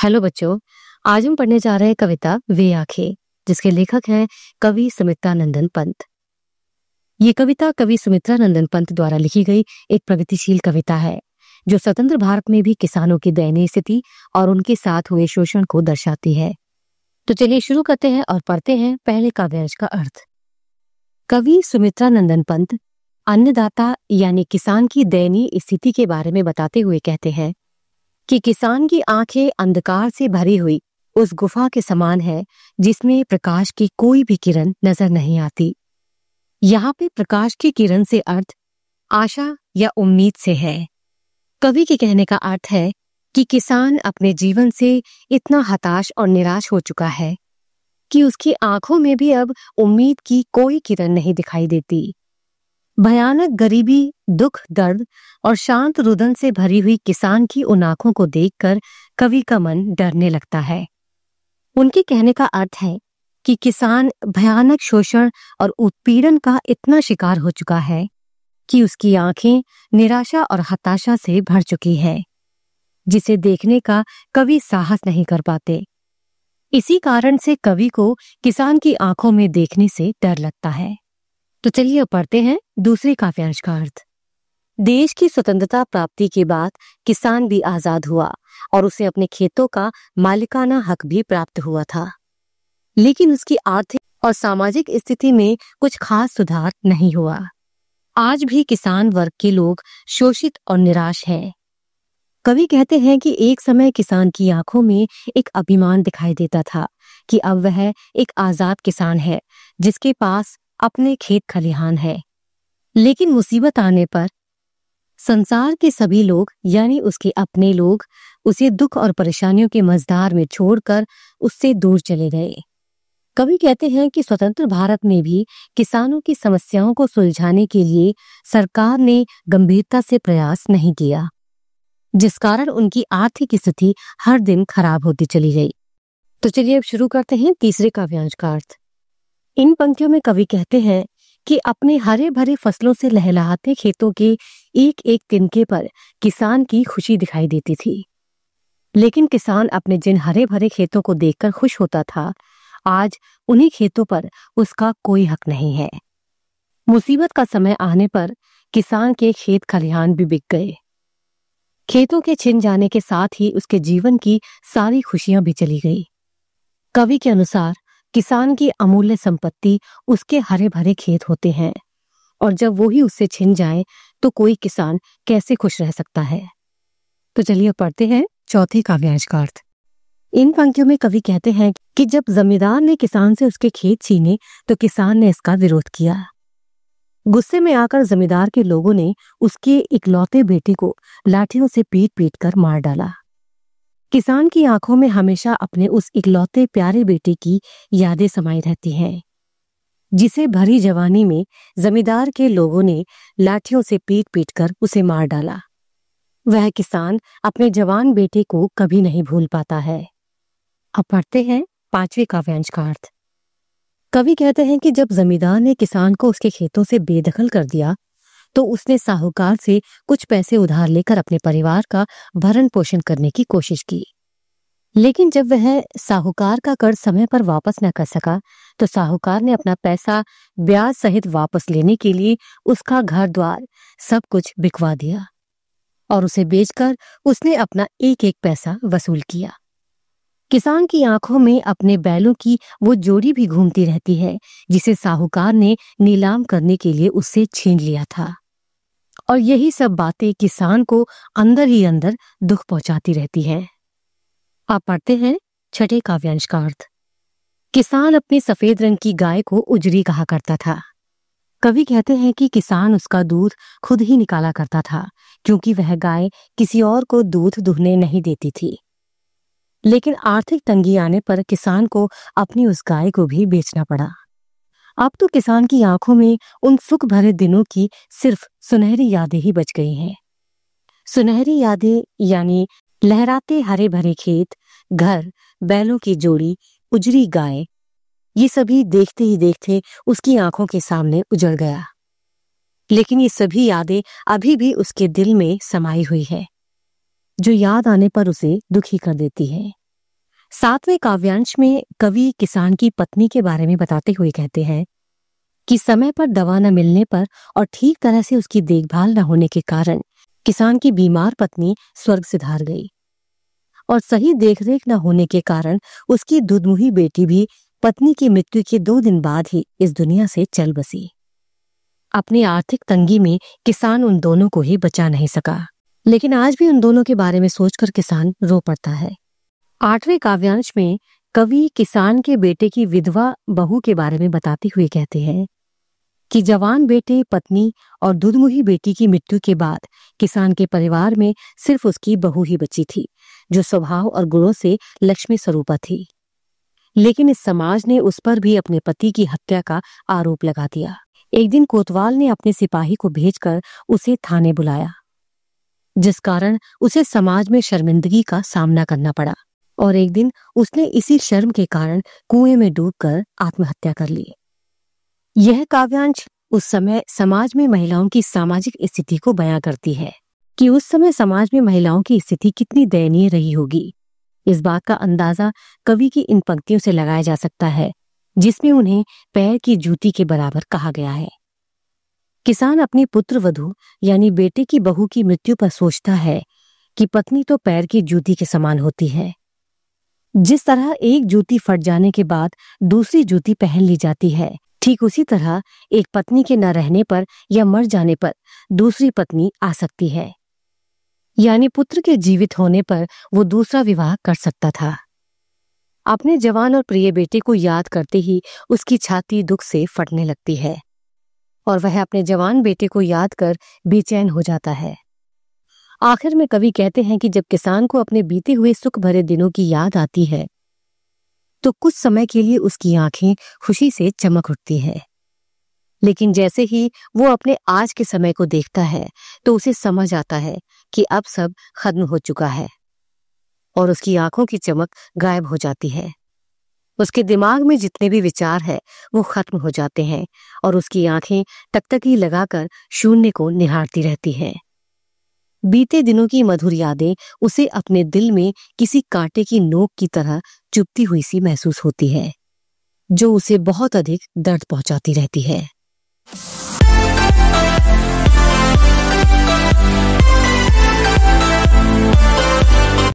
Hello बच्चों। आज हम पढ़ने जा रहे हैं कविता वे आंखें, जिसके लेखक हैं कवि सुमित्रानंदन पंत। ये कविता कवि सुमित्रानंदन पंत द्वारा लिखी गई एक प्रगतिशील कविता है जो स्वतंत्र भारत में भी किसानों की दयनीय स्थिति और उनके साथ हुए शोषण को दर्शाती है। तो चलिए शुरू करते हैं और पढ़ते हैं पहले काव्यांश का अर्थ। कवि सुमित्रानंदन पंत अन्नदाता यानी किसान की दयनीय स्थिति के बारे में बताते हुए कहते हैं कि किसान की आंखें अंधकार से भरी हुई उस गुफा के समान है जिसमें प्रकाश की कोई भी किरण नजर नहीं आती। यहाँ पे प्रकाश की किरण से अर्थ आशा या उम्मीद से है। कवि के कहने का अर्थ है कि किसान अपने जीवन से इतना हताश और निराश हो चुका है कि उसकी आंखों में भी अब उम्मीद की कोई किरण नहीं दिखाई देती। भयानक गरीबी, दुख, दर्द और शांत रुदन से भरी हुई किसान की उन आंखों को देखकर कवि का मन डरने लगता है। उनके कहने का अर्थ है कि किसान भयानक शोषण और उत्पीड़न का इतना शिकार हो चुका है कि उसकी आंखें निराशा और हताशा से भर चुकी है, जिसे देखने का कवि साहस नहीं कर पाते। इसी कारण से कवि को किसान की आंखों में देखने से डर लगता है। तो चलिए अब पढ़ते हैं दूसरे काव्यांश का अर्थ। देश की स्वतंत्रता प्राप्ति के बाद किसान भी आजाद हुआ और उसे अपने खेतों का मालिकाना हक भी प्राप्त हुआ था, लेकिन उसकी आर्थिक और सामाजिक स्थिति में कुछ खास सुधार नहीं हुआ। आज भी किसान वर्ग के लोग शोषित और निराश हैं। कवि कहते हैं कि एक समय किसान की आंखों में एक अभिमान दिखाई देता था कि अब वह एक आजाद किसान है जिसके पास अपने खेत खलिहान है। लेकिन मुसीबत आने पर संसार के सभी लोग यानी उसके अपने लोग उसे दुख और परेशानियों के मझधार में छोड़कर उससे दूर चले गए। कवि कहते हैं कि स्वतंत्र भारत में भी किसानों की समस्याओं को सुलझाने के लिए सरकार ने गंभीरता से प्रयास नहीं किया, जिस कारण उनकी आर्थिक स्थिति हर दिन खराब होती चली गई। तो चलिए अब शुरू करते हैं तीसरे काव्यांश का अर्थ। इन पंक्तियों में कवि कहते हैं कि अपने हरे भरे फसलों से लहलहाते खेतों के एक एक तिनके पर किसान की खुशी दिखाई देती थी, लेकिन किसान अपने जिन हरे भरे खेतों को देखकर खुश होता था, आज उन्हीं खेतों पर उसका कोई हक नहीं है। मुसीबत का समय आने पर किसान के खेत खलिहान भी बिक गए। खेतों के छिन जाने के साथ ही उसके जीवन की सारी खुशियां भी चली गई। कवि के अनुसार किसान की अमूल्य संपत्ति उसके हरे भरे खेत होते हैं, और जब वो ही उससे छिन जाए तो कोई किसान कैसे खुश रह सकता है। तो चलिए पढ़ते हैं चौथे काव्यांश का अर्थ। इन पंक्तियों में कवि कहते हैं कि जब जमींदार ने किसान से उसके खेत छीने तो किसान ने इसका विरोध किया। गुस्से में आकर जमींदार के लोगों ने उसके इकलौते बेटे को लाठियों से पीट पीट कर मार डाला। किसान की आंखों में हमेशा अपने उस इकलौते प्यारे बेटे की यादें समाई रहती हैं, जिसे भरी जवानी में जमींदार के लोगों ने लाठियों से पीट पीट कर उसे मार डाला। वह किसान अपने जवान बेटे को कभी नहीं भूल पाता है। अब पढ़ते हैं पांचवें काव्यांश का अर्थ। कवि कहते हैं कि जब जमींदार ने किसान को उसके खेतों से बेदखल कर दिया तो उसने साहूकार से कुछ पैसे उधार लेकर अपने परिवार का भरण पोषण करने की कोशिश की। लेकिन जब वह साहूकार का कर्ज समय पर वापस न कर सका तो साहूकार ने अपना पैसा ब्याज सहित वापस लेने के लिए उसका घर द्वार सब कुछ बिकवा दिया और उसे बेचकर उसने अपना एक एक पैसा वसूल किया। किसान की आंखों में अपने बैलों की वो जोड़ी भी घूमती रहती है जिसे साहूकार ने नीलाम करने के लिए उससे छीन लिया था, और यही सब बातें किसान को अंदर ही अंदर दुख पहुंचाती रहती हैं। आप पढ़ते हैं छठे काव्यांश का अर्थ। किसान अपनी सफेद रंग की गाय को उजरी कहा करता था। कवि कहते हैं कि किसान उसका दूध खुद ही निकाला करता था, क्योंकि वह गाय किसी और को दूध दुहने नहीं देती थी। लेकिन आर्थिक तंगी आने पर किसान को अपनी उस गाय को भी बेचना पड़ा। अब तो किसान की आंखों में उन सुख भरे दिनों की सिर्फ सुनहरी यादें ही बच गई हैं। सुनहरी यादें यानी लहराते हरे भरे खेत, घर, बैलों की जोड़ी, उजरी गाय, ये सभी देखते ही देखते उसकी आंखों के सामने उजड़ गया। लेकिन ये सभी यादें अभी भी उसके दिल में समाई हुई है, जो याद आने पर उसे दुखी कर देती है। 7वें काव्यांश में कवि किसान की पत्नी के बारे में बताते हुए कहते हैं कि समय पर दवा न मिलने पर और ठीक तरह से उसकी देखभाल न होने के कारण किसान की बीमार पत्नी स्वर्ग सिधार गई और सही देखरेख न होने के कारण उसकी दुधमुही बेटी भी पत्नी की मृत्यु के 2 दिन बाद ही इस दुनिया से चल बसी। अपनी आर्थिक तंगी में किसान उन दोनों को ही बचा नहीं सका, लेकिन आज भी उन दोनों के बारे में सोचकर किसान रो पड़ता है। 8वें काव्यांश में कवि किसान के बेटे की विधवा बहू के बारे में बताते हुए कहते हैं कि जवान बेटे, पत्नी और दुधमुही बेटी की मृत्यु के बाद किसान के परिवार में सिर्फ उसकी बहू ही बची थी, जो स्वभाव और गुणों से लक्ष्मी स्वरूपा थी। लेकिन इस समाज ने उस पर भी अपने पति की हत्या का आरोप लगा दिया। एक दिन कोतवाल ने अपने सिपाही को भेजकर उसे थाने बुलाया, जिस कारण उसे समाज में शर्मिंदगी का सामना करना पड़ा और एक दिन उसने इसी शर्म के कारण कुएं में डूबकर आत्महत्या कर ली। यह काव्यांश उस समय समाज में महिलाओं की सामाजिक स्थिति को बयां करती है कि उस समय समाज में महिलाओं की स्थिति कितनी दयनीय रही होगी। इस बात का अंदाजा कवि की इन पंक्तियों से लगाया जा सकता है, जिसमें उन्हें पैर की जूती के बराबर कहा गया है। किसान अपनी पुत्र वधू यानी बेटे की बहू की मृत्यु पर सोचता है कि पत्नी तो पैर की जूती के समान होती है। जिस तरह एक जूती फट जाने के बाद दूसरी जूती पहन ली जाती है, ठीक उसी तरह एक पत्नी के न रहने पर या मर जाने पर दूसरी पत्नी आ सकती है, यानी पुत्र के जीवित होने पर वो दूसरा विवाह कर सकता था। अपने जवान और प्रिय बेटे को याद करते ही उसकी छाती दुख से फटने लगती है और वह अपने जवान बेटे को याद कर बेचैन हो जाता है। आखिर में कवि कहते हैं कि जब किसान को अपने बीते हुए सुख भरे दिनों की याद आती है तो कुछ समय के लिए उसकी आंखें खुशी से चमक उठती है, लेकिन जैसे ही वो अपने आज के समय को देखता है तो उसे समझ आता है कि अब सब खत्म हो चुका है और उसकी आंखों की चमक गायब हो जाती है। उसके दिमाग में जितने भी विचार है वो खत्म हो जाते हैं और उसकी आंखें टकटकी लगाकर शून्य को निहारती रहती हैं। बीते दिनों की मधुर यादें उसे अपने दिल में किसी कांटे की नोक की तरह चुभती हुई सी महसूस होती है, जो उसे बहुत अधिक दर्द पहुंचाती रहती है।